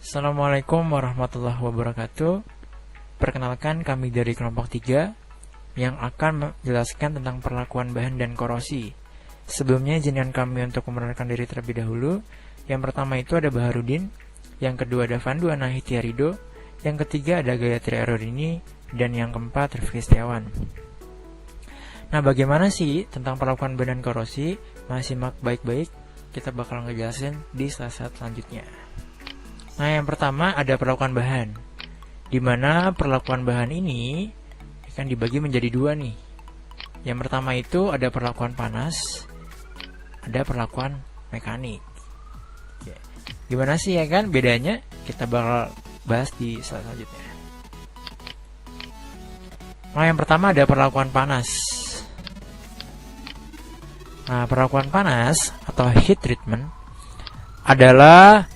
Assalamualaikum warahmatullahi wabarakatuh. Perkenalkan, kami dari kelompok 3 yang akan menjelaskan tentang perlakuan bahan dan korosi. Sebelumnya izinkan kami untuk memperkenalkan diri terlebih dahulu. Yang pertama itu ada Baharudin, yang kedua ada Vandu Anahitiarido, yang ketiga ada Gayatri Arorini, dan yang keempat Rifki Setiawan. Nah, bagaimana sih tentang perlakuan bahan dan korosi? Masih simak baik-baik, kita bakal ngejelasin di slide selanjutnya. Nah, yang pertama ada perlakuan bahan, di mana perlakuan bahan ini akan dibagi menjadi dua nih. Yang pertama itu ada perlakuan panas, ada perlakuan mekanik. Gimana sih ya kan bedanya? Kita bakal bahas di slide selanjutnya. Nah, yang pertama ada perlakuan panas. Nah, perlakuan panas atau heat treatment adalah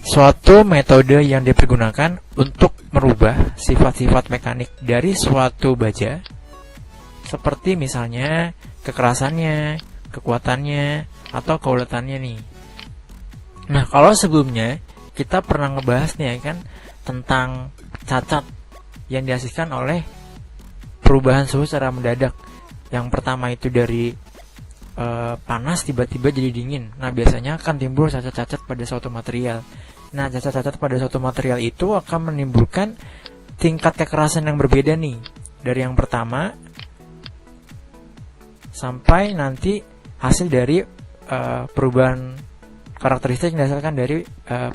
suatu metode yang dipergunakan untuk merubah sifat-sifat mekanik dari suatu baja, seperti misalnya kekerasannya, kekuatannya, atau keuletannya nih. Nah, kalau sebelumnya kita pernah ngebahas nih ya kan tentang cacat yang dihasilkan oleh perubahan suhu secara mendadak. Yang pertama itu dari panas tiba-tiba jadi dingin. Nah, biasanya akan timbul cacat-cacat pada suatu material. Nah, cacat-cacat pada suatu material itu akan menimbulkan tingkat kekerasan yang berbeda nih, dari yang pertama sampai nanti hasil dari perubahan karakteristik yang dihasilkan dari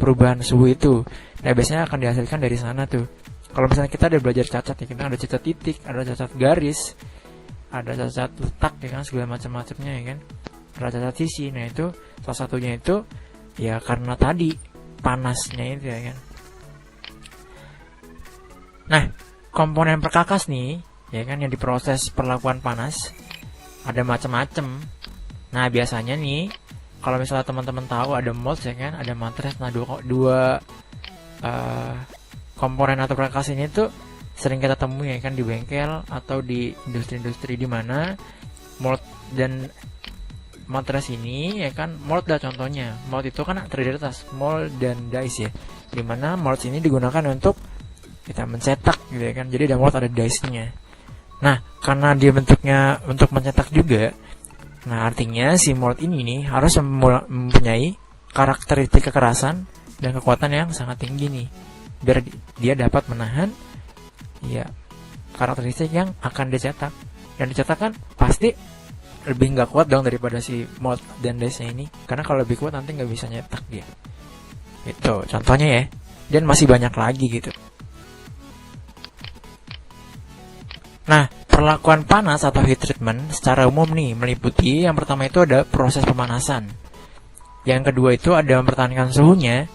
perubahan suhu itu. Nah, biasanya akan dihasilkan dari sana tuh. Kalau misalnya kita ada belajar cacat ya, kita ada cacat titik, ada cacat garis, ada cacat letak ya kan, segala macam-macamnya ya kan, ada cacat sisi. Nah, itu salah satunya itu ya karena tadi panasnya itu ya kan. Nah, komponen perkakas nih ya kan yang diproses perlakuan panas ada macam-macam. Nah, biasanya nih kalau misalnya teman-teman tahu ada molds ya kan, ada matres. Nah, dua komponen atau perkakas ini tuh sering kita temui ya kan di bengkel atau di industri-industri di mana mold dan matres ini ya kan. Mold dah contohnya. Mold itu kan terdiri atas mold dan dice ya. Dimana mold ini digunakan untuk kita mencetak gitu ya kan. Jadi ada mold ada dice-nya. Nah, karena dia bentuknya untuk mencetak juga, nah artinya si mold ini nih harus mempunyai karakteristik kekerasan dan kekuatan yang sangat tinggi nih, biar dia dapat menahan ya karakteristik yang akan dicetak. Yang dicetak kan pasti lebih nggak kuat dong daripada si mold dan dice-nya ini, karena kalau lebih kuat nanti nggak bisa nyetak dia. Itu contohnya ya, dan masih banyak lagi gitu. Nah, perlakuan panas atau heat treatment secara umum nih meliputi yang pertama itu ada proses pemanasan. Yang kedua itu ada mempertahankan suhunya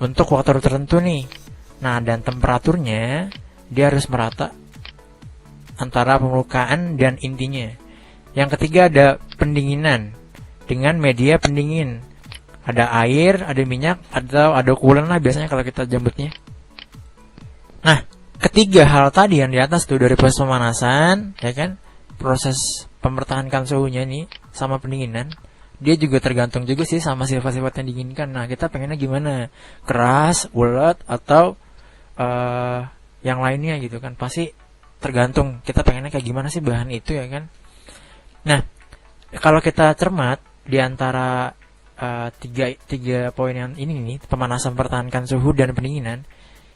untuk waktu tertentu nih. Nah, dan temperaturnya dia harus merata antara permukaan dan intinya. Yang ketiga ada pendinginan dengan media pendingin. Ada air, ada minyak, atau ada coolant lah biasanya kalau kita jambutnya. Nah, ketiga hal tadi yang di atas tuh dari proses pemanasan, ya kan, proses mempertahankan suhunya nih, sama pendinginan, dia juga tergantung juga sih sama sifat-sifat yang diinginkan. Nah, kita pengennya gimana? Keras, ulet, atau yang lainnya gitu kan. Pasti tergantung kita pengennya kayak gimana sih bahan itu ya kan. Nah, kalau kita cermat di antara tiga poin yang ini nih, pemanasan, pertahankan suhu, dan pendinginan.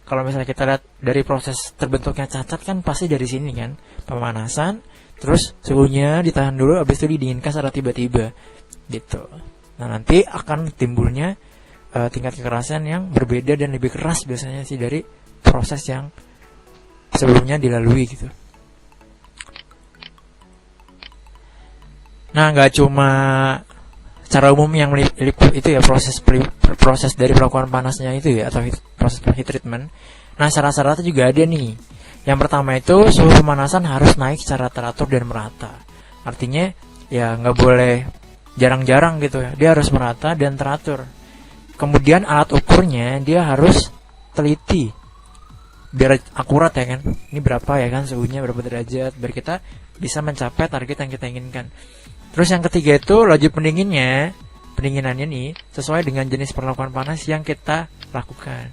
Kalau misalnya kita lihat dari proses terbentuknya cacat kan pasti dari sini kan, pemanasan, terus suhunya ditahan dulu, habis itu didinginkan secara tiba-tiba gitu. Nah, nanti akan timbulnya tingkat kekerasan yang berbeda dan lebih keras biasanya sih dari proses yang sebelumnya dilalui gitu. Nah, nggak cuma secara umum yang meliputi itu ya proses dari perlakuan panasnya itu ya, atau proses heat treatment. Nah, syarat-syaratnya juga ada nih. Yang pertama itu suhu pemanasan harus naik secara teratur dan merata. Artinya ya nggak boleh jarang-jarang gitu ya, dia harus merata dan teratur. Kemudian alat ukurnya dia harus teliti biar akurat ya kan, ini berapa ya kan suhunya, berapa derajat, biar kita bisa mencapai target yang kita inginkan. Terus yang ketiga itu laju pendinginannya nih sesuai dengan jenis perlakuan panas yang kita lakukan.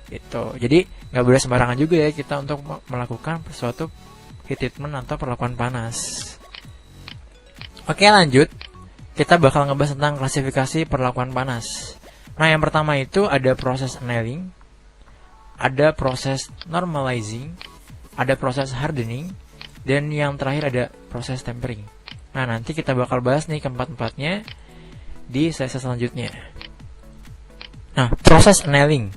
Gitu. Jadi nggak boleh sembarangan juga ya kita untuk melakukan suatu heat treatment atau perlakuan panas. Oke, lanjut. Kita bakal ngebahas tentang klasifikasi perlakuan panas. Nah, yang pertama itu ada proses annealing, ada proses normalizing, ada proses hardening, dan yang terakhir ada proses tempering. Nah, nanti kita bakal bahas nih keempat-empatnya di sesi selanjutnya. Nah, proses annealing.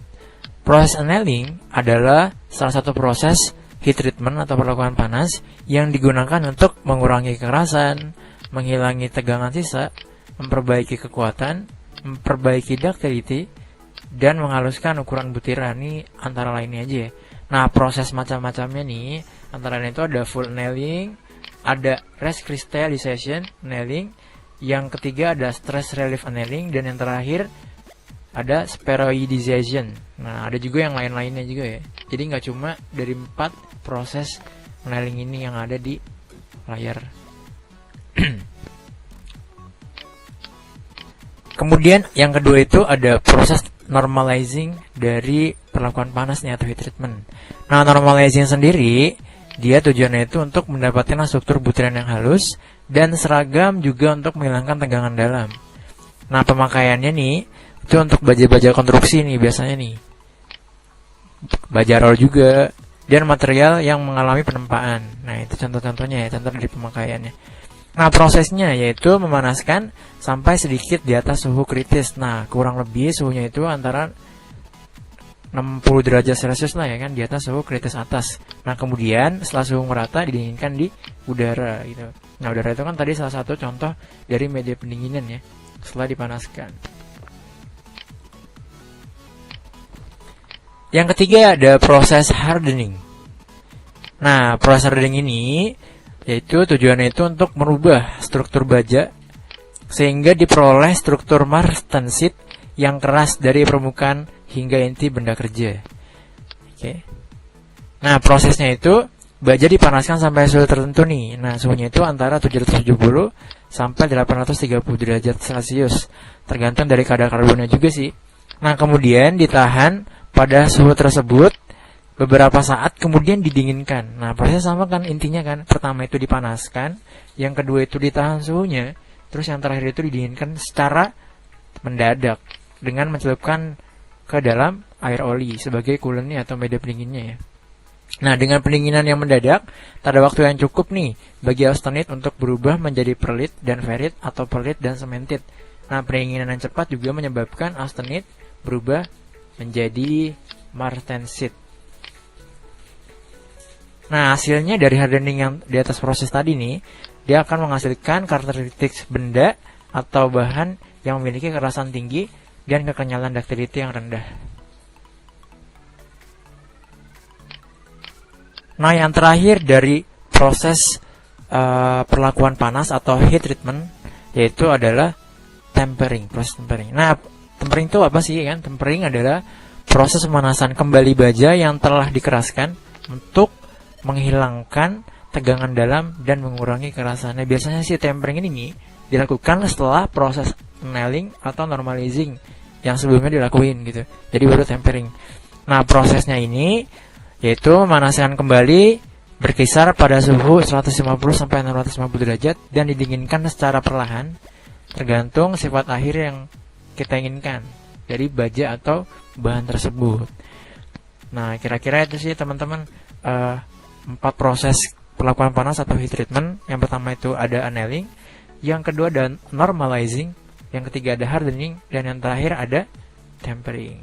Proses annealing adalah salah satu proses heat treatment atau perlakuan panas yang digunakan untuk mengurangi kekerasan, menghilangi tegangan sisa, memperbaiki kekuatan, memperbaiki ductility, dan menghaluskan ukuran butiran. Ini antara lainnya aja ya. Nah, proses macam-macamnya nih, antara lain itu ada full annealing, ada recrystallization annealing, yang ketiga ada stress relief annealing, dan yang terakhir ada spheroidization. Nah, ada juga yang lain-lainnya juga ya. Jadi nggak cuma dari 4 proses annealing ini yang ada di layar. Kemudian yang kedua itu ada proses normalizing dari perlakuan panas nih atau heat treatment. Nah, normalizing sendiri dia tujuannya itu untuk mendapatkan struktur butiran yang halus dan seragam, juga untuk menghilangkan tegangan dalam. Nah, pemakaiannya nih itu untuk baja-baja konstruksi nih biasanya nih. Baja roll juga, dan material yang mengalami penempaan. Nah, itu contoh-contohnya ya, contoh dari pemakaiannya. Nah, prosesnya yaitu memanaskan sampai sedikit di atas suhu kritis. Nah, kurang lebih suhunya itu antara 60 derajat Celcius lah ya kan, di atas suhu kritis atas. Nah, kemudian setelah suhu merata didinginkan di udara gitu. Nah, udara itu kan tadi salah satu contoh dari media pendinginan ya, setelah dipanaskan. Yang ketiga ada proses hardening. Nah, proses hardening ini yaitu tujuannya itu untuk merubah struktur baja sehingga diperoleh struktur martensit yang keras dari permukaan hingga inti benda kerja. Oke. Nah, prosesnya itu baja dipanaskan sampai suhu tertentu nih. Nah, suhunya itu antara 770 sampai 830 derajat Celcius, tergantung dari kadar karbonnya juga sih. Nah, kemudian ditahan pada suhu tersebut beberapa saat, kemudian didinginkan. Nah, proses sama kan intinya kan. Pertama itu dipanaskan, yang kedua itu ditahan suhunya, terus yang terakhir itu didinginkan secara mendadak dengan mencelupkan ke dalam air oli sebagai coolant atau media pendinginnya ya. Nah, dengan pendinginan yang mendadak, tak ada waktu yang cukup nih bagi austenit untuk berubah menjadi perlit dan ferrit atau perlit dan sementit. Nah, pendinginan yang cepat juga menyebabkan austenit berubah menjadi martensit. Nah, hasilnya dari hardening yang di atas proses tadi nih, dia akan menghasilkan karakteristik benda atau bahan yang memiliki kekerasan tinggi dan kekenyalan ductility yang rendah. Nah, yang terakhir dari proses perlakuan panas atau heat treatment yaitu adalah tempering, proses tempering. Nah, tempering itu apa sih kan? Tempering adalah proses pemanasan kembali baja yang telah dikeraskan untuk menghilangkan tegangan dalam dan mengurangi kekerasannya. Biasanya sih tempering ini dilakukan setelah proses annealing atau normalizing yang sebelumnya dilakuin gitu. Jadi baru tempering. Nah, prosesnya ini yaitu memanaskan kembali berkisar pada suhu 150 sampai 650 derajat dan didinginkan secara perlahan tergantung sifat akhir yang kita inginkan dari baja atau bahan tersebut. Nah, kira-kira itu sih teman-teman 4 proses perlakuan panas atau heat treatment. Yang pertama itu ada annealing, yang kedua ada normalizing, yang ketiga ada hardening, dan yang terakhir ada tempering.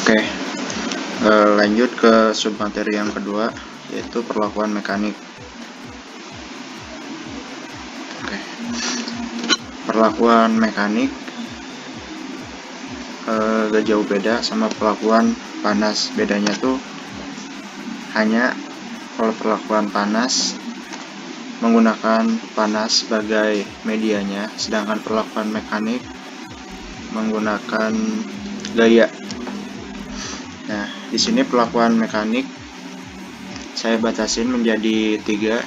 Oke, lanjut ke submateri yang kedua, yaitu perlakuan mekanik. Oke, perlakuan mekanik gak jauh beda sama perlakuan panas. Bedanya tuh hanya kalau perlakuan panas menggunakan panas sebagai medianya, sedangkan perlakuan mekanik menggunakan gaya. Nah, di sini perlakuan mekanik saya batasin menjadi 3.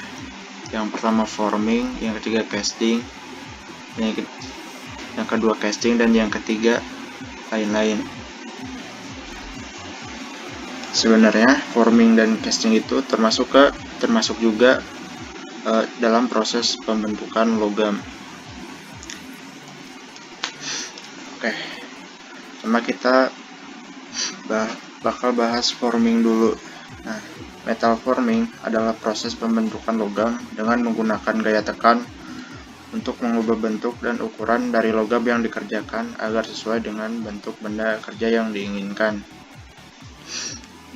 Yang pertama forming, yang ketiga casting, yang kedua casting, dan yang ketiga lain-lain. Sebenarnya forming dan casting itu termasuk juga dalam proses pembentukan logam. Oke, sama kita bakal bahas forming dulu. Nah, metal forming adalah proses pembentukan logam dengan menggunakan gaya tekan untuk mengubah bentuk dan ukuran dari logam yang dikerjakan agar sesuai dengan bentuk benda kerja yang diinginkan.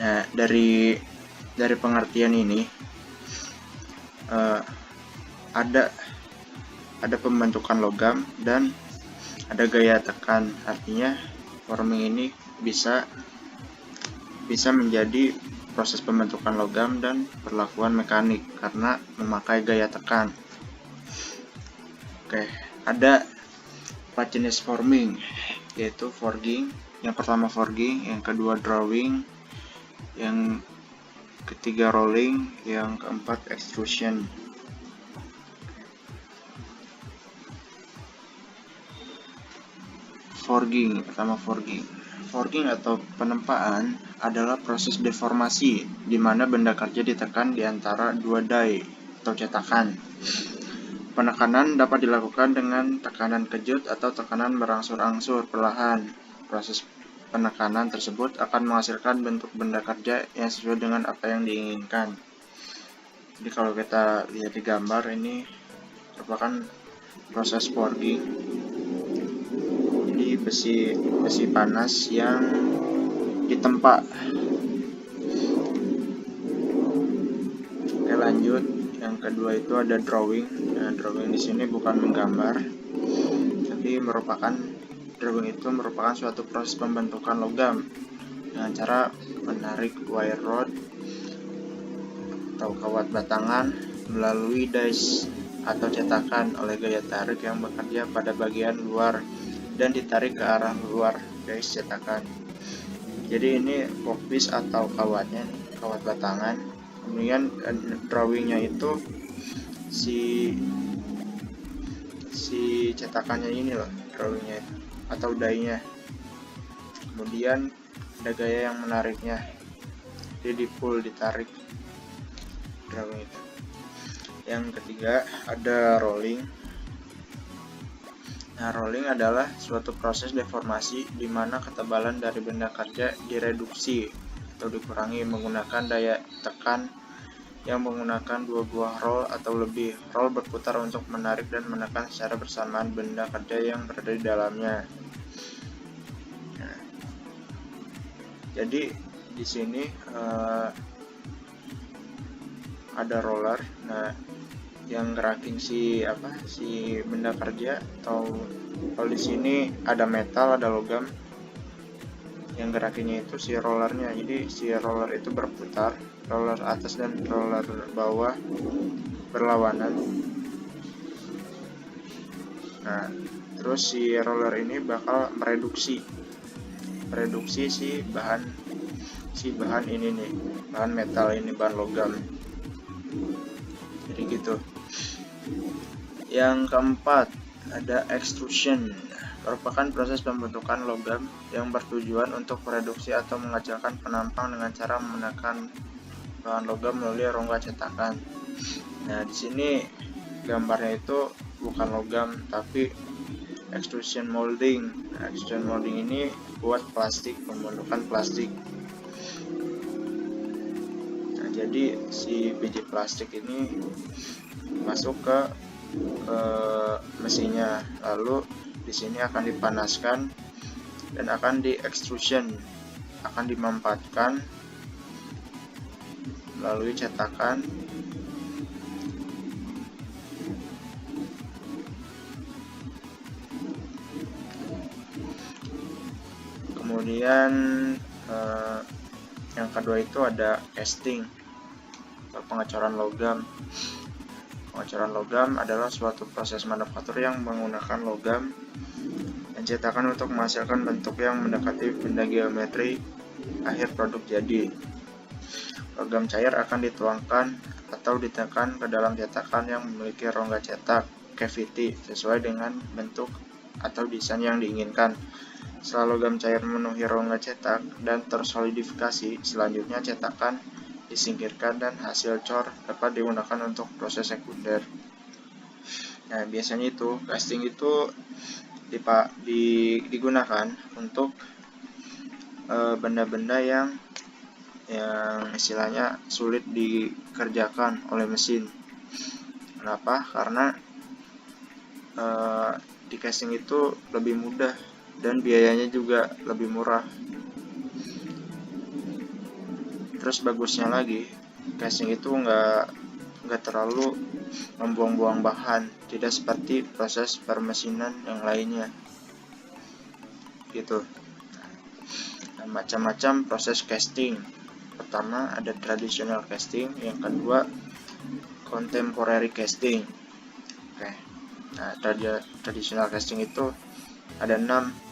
Nah, dari pengertian ini ada pembentukan logam dan ada gaya tekan. Artinya forming ini bisa menjadi proses pembentukan logam dan perlakuan mekanik karena memakai gaya tekan. Oke, ada 4 jenis forming, yaitu forging. Yang pertama forging, yang kedua drawing, yang ketiga rolling, yang keempat extrusion. Forging, pertama forging. Forging atau penempaan adalah proses deformasi di mana benda kerja ditekan di antara dua die atau cetakan. Penekanan dapat dilakukan dengan tekanan kejut atau tekanan berangsur-angsur perlahan. Proses penekanan tersebut akan menghasilkan bentuk benda kerja yang sesuai dengan apa yang diinginkan. Jadi kalau kita lihat di gambar ini merupakan proses forging. Jadi besi panas yang ditempa. Oke, lanjut. Yang kedua itu ada drawing. Nah, drawing di sini bukan menggambar, tapi drawing itu merupakan suatu proses pembentukan logam dengan cara menarik wire rod atau kawat batangan melalui dies atau cetakan oleh gaya tarik yang bekerja pada bagian luar dan ditarik ke arah luar dies cetakan. Jadi ini workpiece atau kawat batangan. Kemudian drawingnya itu si cetakannya ini loh, drawingnya atau die-nya. Kemudian ada gaya yang menariknya, jadi ditarik drawing itu. Yang ketiga ada rolling. Nah, rolling adalah suatu proses deformasi di mana ketebalan dari benda kerja direduksi atau dikurangi menggunakan daya tekan yang menggunakan dua buah roll atau lebih. Roll berputar untuk menarik dan menekan secara bersamaan benda kerja yang berada di dalamnya. Nah, jadi di sini ada roller. Nah, yang gerakin si benda kerja, atau kalau di sini ada metal, ada logam. Yang gerakinnya itu si rollernya. Jadi si roller itu berputar, roller atas dan roller bawah berlawanan. Nah, terus si roller ini bakal mereduksi si bahan ini nih, bahan metal ini, bahan logam. Jadi gitu. Yang keempat ada extrusion, merupakan proses pembentukan logam yang bertujuan untuk mereduksi atau mengecilkan penampang dengan cara menekan bahan logam melalui rongga cetakan. Nah, di sini gambarnya itu bukan logam tapi extrusion molding. Nah, extrusion molding ini buat plastik, pembentukan plastik. Nah, jadi si biji plastik ini masuk ke mesinnya, lalu di sini akan dipanaskan dan akan di-extrusion, akan dimampatkan melalui cetakan. Kemudian yang kedua itu ada casting atau pengecoran logam. Pengecoran logam adalah suatu proses manufaktur yang menggunakan logam dan cetakan untuk menghasilkan bentuk yang mendekati benda geometri akhir produk jadi. Logam cair akan dituangkan atau ditekan ke dalam cetakan yang memiliki rongga cetak. cavity sesuai dengan bentuk atau desain yang diinginkan. Setelah logam cair memenuhi rongga cetak dan tersolidifikasi, selanjutnya cetakan disingkirkan dan hasil cor dapat digunakan untuk proses sekunder. Nah, biasanya itu casting itu digunakan untuk benda-benda yang istilahnya sulit dikerjakan oleh mesin. Kenapa? Karena di casting itu lebih mudah dan biayanya juga lebih murah. Terus bagusnya lagi, casting itu nggak terlalu membuang-buang bahan, tidak seperti proses permesinan yang lainnya gitu. Nah, macam-macam proses casting. Pertama ada traditional casting, yang kedua contemporary casting. Oke. Nah, traditional casting itu ada 6.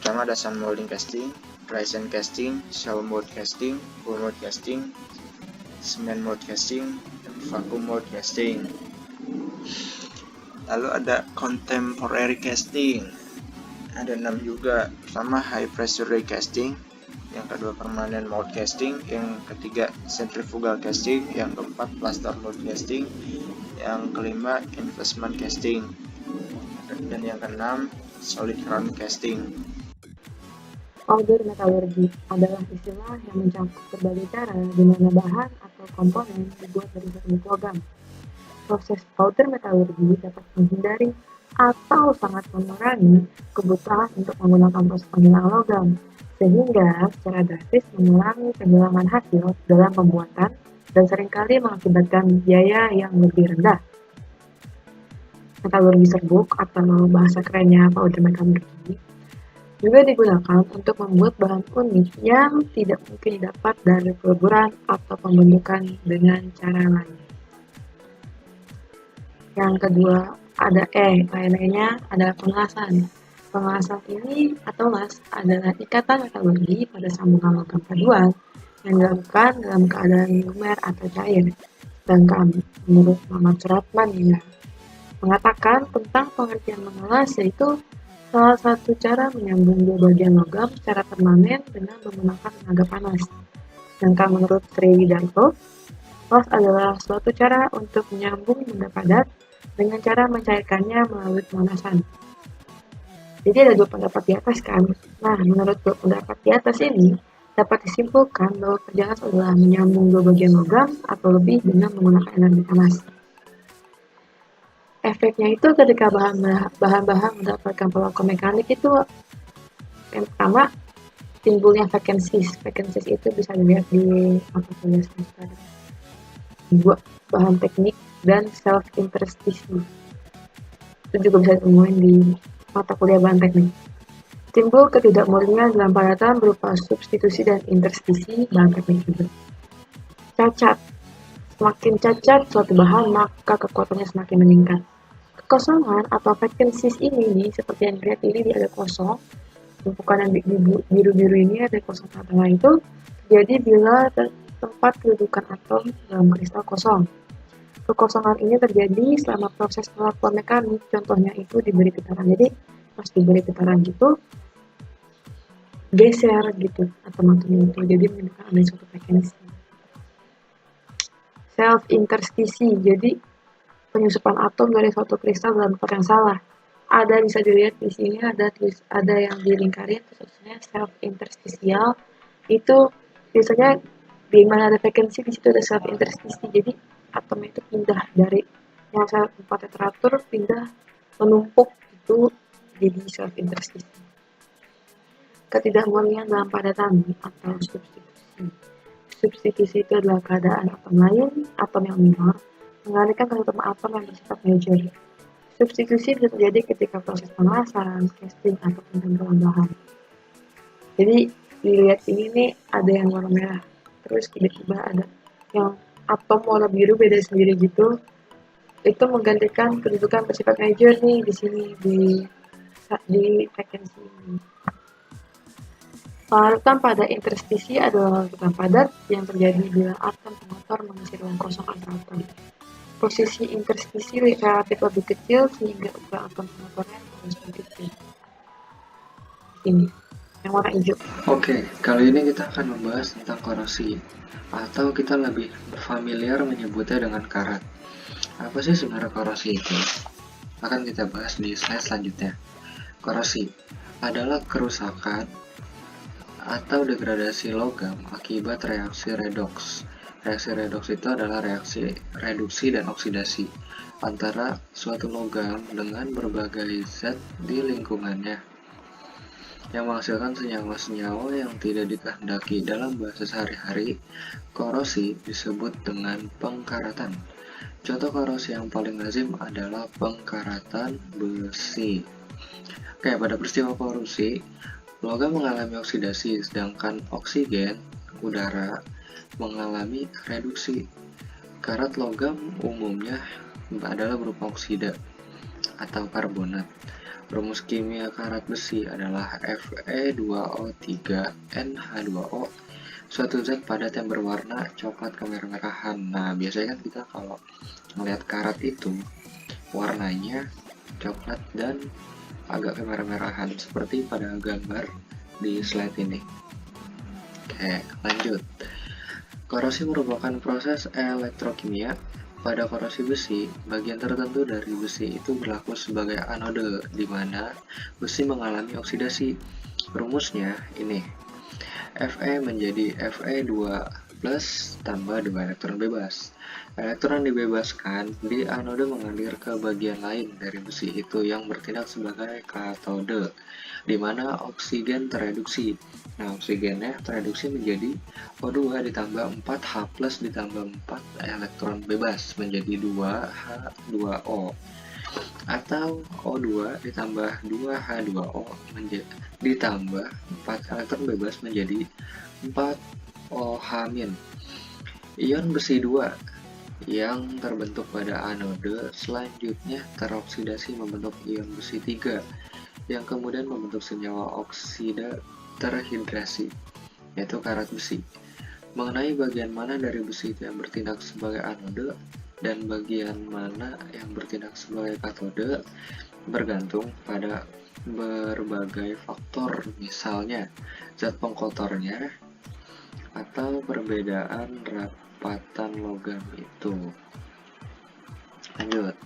Pertama ada sun molding casting, dry sand casting, shell mold casting, cool mold casting, cement mold casting, dan vacuum mold casting. Lalu ada contemporary casting, ada 6 juga. Pertama high pressure ray casting, yang kedua permanent mold casting, yang ketiga centrifugal casting, yang keempat plaster mold casting, yang kelima investment casting, dan yang keenam solid ceramic casting. Powder metallurgy adalah istilah yang mencakup berbagai cara di mana bahan atau komponen dibuat dari jenis logam. Proses powder metallurgy dapat menghindari atau sangat mengurangi kebutuhan untuk menggunakan proses penghilangan logam, sehingga secara drastis mengurangi kehilangan hasil dalam pembuatan dan seringkali mengakibatkan biaya yang lebih rendah. Metallurgi serbuk atau bahasa kerennya powder metallurgy juga digunakan untuk membuat bahan unik yang tidak mungkin didapat dari peleburan atau pembentukan dengan cara lain. Yang kedua lainnya adalah pengelasan. Pengelasan ini atau las adalah ikatan metalurgi pada sambungan logam paduan yang dilakukan dalam keadaan lumer atau cair. Sedangkan menurut Muhammad Suratman mengatakan tentang pengertian mengelas yaitu salah satu cara menyambung dua bagian logam secara permanen dengan menggunakan tenaga panas. Sedangkan menurut Sri Widarto, las adalah suatu cara untuk menyambung benda padat dengan cara mencairkannya melalui pemanasan. Jadi ada dua pendapat di atas kan. Nah, menurut dua pendapat di atas ini, dapat disimpulkan bahwa kerja las adalah menyambung dua bagian logam atau lebih dengan menggunakan energi panas. Efeknya itu ketika bahan-bahan mendapatkan perlakuan mekanik itu yang pertama timbulnya vacancies. Vacancies itu bisa dilihat di tulisan tadi. Buat bahan teknik dan self interstitial. Itu juga bisa ditemuin di mata kuliah bahan teknik. Timbul ketidakmurnian dalam padatan berupa substitusi dan interstisi bahan teknik juga. Cacat. Semakin cacat suatu bahan, maka kekuatannya semakin meningkat. Kekosongan atau vacancies ini seperti yang dilihat ini ada kosong. Tumpukan yang biru-biru ini ada kosong tengah itu terjadi bila tempat kedudukan atom dalam kristal kosong. Kekosongan ini terjadi selama proses perlakuan mekanik, contohnya itu diberi getaran. Jadi pas diberi getaran gitu geser gitu atom-atomnya itu, jadi menimbulkan adanya suatu vacancy. Self interstisi, jadi penyusupan atom dari suatu kristal dalam tempat yang salah. Ada bisa dilihat di sini ada yang dilingkarin, khususnya self interstisial. Itu biasanya di mana ada vacancy di situ ada self interstisi. Jadi atomnya itu pindah dari yang tempatnya teratur pindah menumpuk itu jadi self interstisi. Ketidakmurnian dalam padatan atau substitusi. Substitusi itu adalah keadaan atom lain, atom yang minor, mengalihkan ke atom yang bersifat major. Substitusi bisa terjadi ketika proses pengelasan, casting, atau penampilan bahan. Jadi dilihat ini nih ada yang warna merah, terus tiba-tiba ada yang atom warna biru beda sendiri gitu. Itu menggantikan kedudukan bersifat major nih di sini di vacancy ini. Pelarutan pada interstisi adalah larutan padat yang terjadi bila atom pemotor mengisi ruang kosong antar atom. posisi interstisi relatif lebih kecil sehingga ukuran atom pengaturnya lebih kecil. Ini yang warna hijau. Oke, kali ini kita akan membahas tentang korosi, atau kita lebih familiar menyebutnya dengan karat. Apa sih sebenarnya korosi itu? Akan kita bahas di slide selanjutnya. Korosi adalah kerusakan atau degradasi logam akibat reaksi redoks. Reaksi redoks itu adalah reaksi reduksi dan oksidasi antara suatu logam dengan berbagai zat di lingkungannya, yang menghasilkan senyawa-senyawa yang tidak dikehendaki. Dalam bahasa sehari-hari, korosi disebut dengan pengkaratan. Contoh korosi yang paling lazim adalah pengkaratan besi. Oke, pada peristiwa korosi, logam mengalami oksidasi, sedangkan oksigen, udara, mengalami reduksi. Karat logam umumnya adalah berupa oksida atau karbonat. Rumus kimia karat besi adalah Fe2O3NH2O, suatu zat padat yang berwarna coklat kemerah-merahan. Nah, biasanya kan kita kalau melihat karat itu warnanya coklat dan agak kemerah-merahan, seperti pada gambar di slide ini. Oke, lanjut. Korosi merupakan proses elektrokimia. Pada korosi besi, bagian tertentu dari besi itu berlaku sebagai anode, di mana besi mengalami oksidasi. Rumusnya ini, Fe menjadi Fe2 plus tambah 2 elektron bebas. Elektron dibebaskan di anode mengalir ke bagian lain dari besi itu yang bertindak sebagai katode, di mana oksigen tereduksi. Nah, oksigennya tereduksi menjadi O2 ditambah 4H plus ditambah 4 elektron bebas menjadi 2H2O, atau O2 ditambah 2H2O ditambah 4 elektron bebas menjadi 4OH-. Ion besi 2 yang terbentuk pada anode selanjutnya teroksidasi membentuk ion besi 3 yang kemudian membentuk senyawa oksida terhidrasi, yaitu karat besi. Mengenai bagian mana dari besi itu yang bertindak sebagai anode dan bagian mana yang bertindak sebagai katode bergantung pada berbagai faktor, misalnya zat pengkotornya atau perbedaan rapatan logam itu. Lanjut.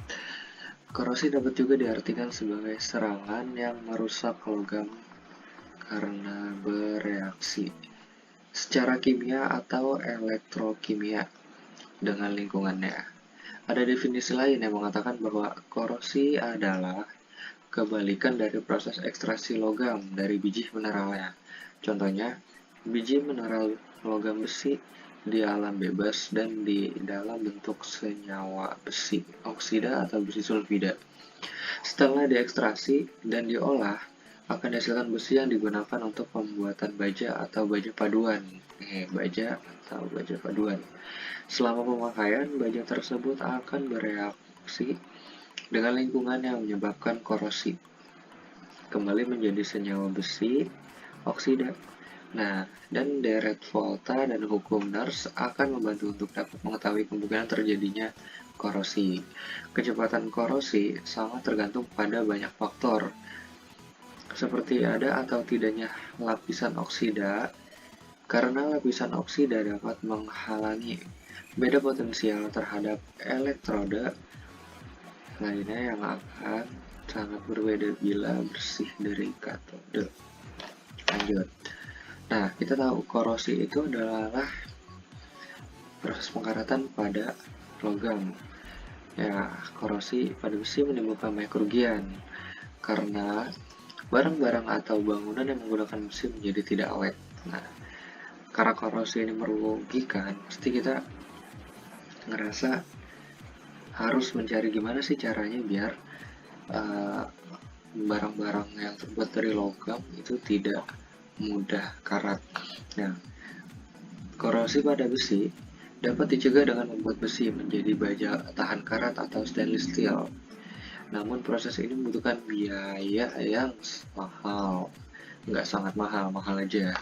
Korosi dapat juga diartikan sebagai serangan yang merusak logam karena bereaksi secara kimia atau elektrokimia dengan lingkungannya. Ada definisi lain yang mengatakan bahwa korosi adalah kebalikan dari proses ekstraksi logam dari biji mineralnya. Contohnya, biji mineral logam besi di alam bebas dan di dalam bentuk senyawa besi oksida atau besi sulfida. Setelah diekstraksi dan diolah, akan dihasilkan besi yang digunakan untuk pembuatan baja atau baja paduan. Baja atau baja paduan. Selama pemakaian, baja tersebut akan bereaksi dengan lingkungan yang menyebabkan korosi, kembali menjadi senyawa besi oksida. Nah, dan deret Volta dan hukum Nernst akan membantu untuk dapat mengetahui kemungkinan terjadinya korosi. Kecepatan korosi sangat tergantung pada banyak faktor, seperti ada atau tidaknya lapisan oksida, karena lapisan oksida dapat menghalangi beda potensial terhadap elektroda lainnya yang akan sangat berbeda bila bersih dari katode. Lanjut. Nah, kita tahu korosi itu adalah proses pengkaratan pada logam. Ya, korosi pada besi menimbulkan banyak kerugian karena barang-barang atau bangunan yang menggunakan besi menjadi tidak awet. Nah, karena korosi ini merugikan, pasti kita ngerasa harus mencari gimana sih caranya biar barang-barang yang terbuat dari logam itu tidak mudah karat. Nah, korosi pada besi dapat dicegah dengan membuat besi menjadi baja tahan karat atau stainless steel. Namun proses ini membutuhkan biaya yang mahal, nggak sangat mahal, mahal aja,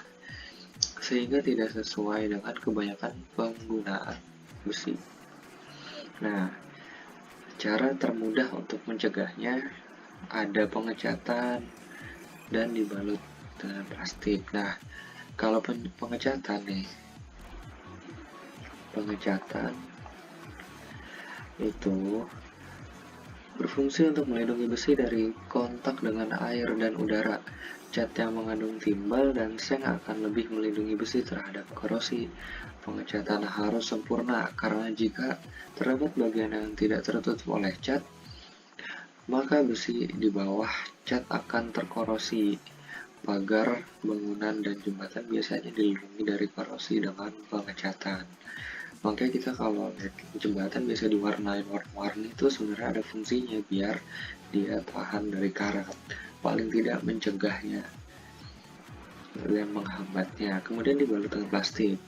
sehingga tidak sesuai dengan kebanyakan penggunaan besi. Nah, Cara termudah untuk mencegahnya ada pengecatan dan dibalut dengan plastik. Nah, kalau pengecatan nih, pengecatan itu berfungsi untuk melindungi besi dari kontak dengan air dan udara. Cat yang mengandung timbal dan seng akan lebih melindungi besi terhadap korosi. Pengecatan harus sempurna karena jika terdapat bagian yang tidak tertutup oleh cat, maka besi di bawah cat akan terkorosi. Pagar, bangunan, dan jembatan biasanya dilindungi dari korosi dengan pengecatan. Makanya kita kalau lihat jembatan biasa diwarnain warna-warni itu sebenarnya ada fungsinya biar dia tahan dari karat, paling tidak mencegahnya dan menghambatnya. Kemudian dibalut dengan plastik.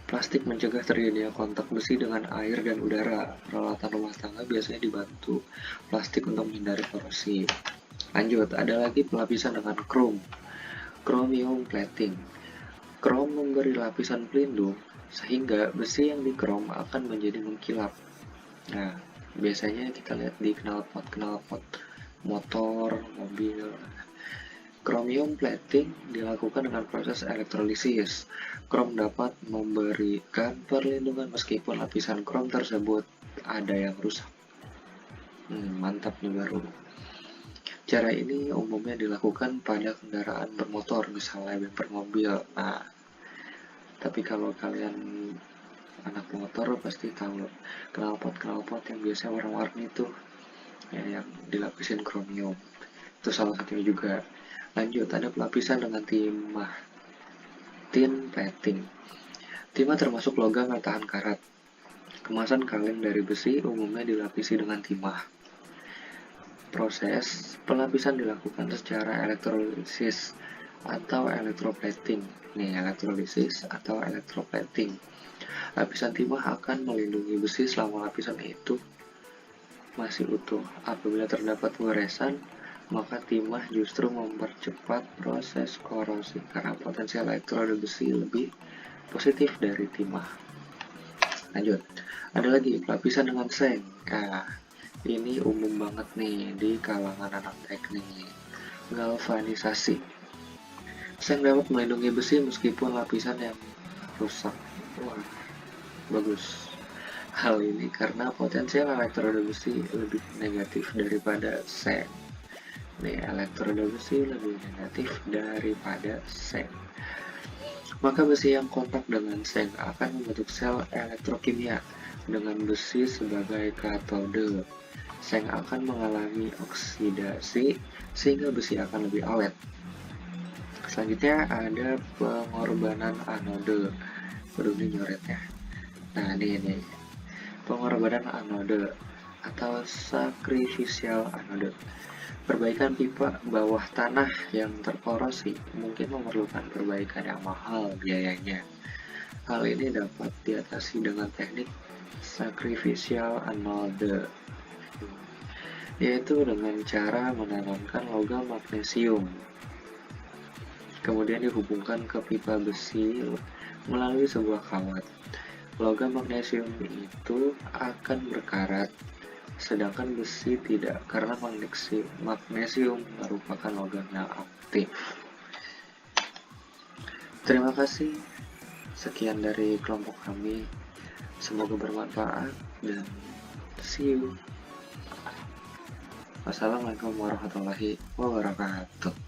Plastik mencegah terjadinya kontak besi dengan air dan udara. Peralatan rumah tangga biasanya dibantu plastik untuk menghindari korosi. Lanjut, ada lagi pelapisan dengan krom. Chromium plating. Krom memberi lapisan pelindung sehingga besi yang dikrom akan menjadi mengkilap. Nah, biasanya kita lihat di knalpot motor, mobil. Chromium plating dilakukan dengan proses elektrolisis. Krom dapat memberikan perlindungan meskipun lapisan krom tersebut ada yang rusak. Mantap nih baru. Cara ini umumnya dilakukan pada kendaraan bermotor, misalnya bumper mobil. Nah, tapi kalau kalian anak motor pasti tahu knalpot yang biasa warna-warni itu ya, yang dilapisin kromium. Itu salah satunya juga. Lanjut, ada pelapisan dengan timah. Tin plating. Timah termasuk logam yang tahan karat. Kemasan kaleng dari besi umumnya dilapisi dengan timah. Proses pelapisan dilakukan secara elektrolisis atau electroplating. Nih, elektrolisis atau electroplating. Lapisan timah akan melindungi besi selama lapisan itu masih utuh. Apabila terdapat goresan, maka timah justru mempercepat proses korosi karena potensial elektroda besi lebih positif dari timah. Lanjut, ada lagi pelapisan dengan seng. Nah, ini umum banget nih di kalangan anak teknik. Galvanisasi. Seng dapat melindungi besi meskipun lapisan yang rusak. Wah, bagus. Hal ini karena potensial elektroda besi lebih negatif daripada seng. Nih, elektroda besi lebih negatif daripada seng. Maka besi yang kontak dengan seng akan membentuk sel elektrokimia dengan besi sebagai katode. Seng akan mengalami oksidasi sehingga besi akan lebih awet. Selanjutnya ada pengorbanan anode. Baru ini nyoretnya. Nah, ini pengorbanan anode atau sacrificial anode. Perbaikan pipa bawah tanah yang terkorosi mungkin memerlukan perbaikan yang mahal biayanya. Hal ini dapat diatasi dengan teknik sacrificial anode, yaitu dengan cara menanamkan logam magnesium, kemudian dihubungkan ke pipa besi melalui sebuah kawat. Logam magnesium itu akan berkarat, sedangkan besi tidak karena magnesium merupakan logam yang aktif. Terima kasih. Sekian dari kelompok kami. Semoga bermanfaat dan see you. Wassalamualaikum warahmatullahi wabarakatuh.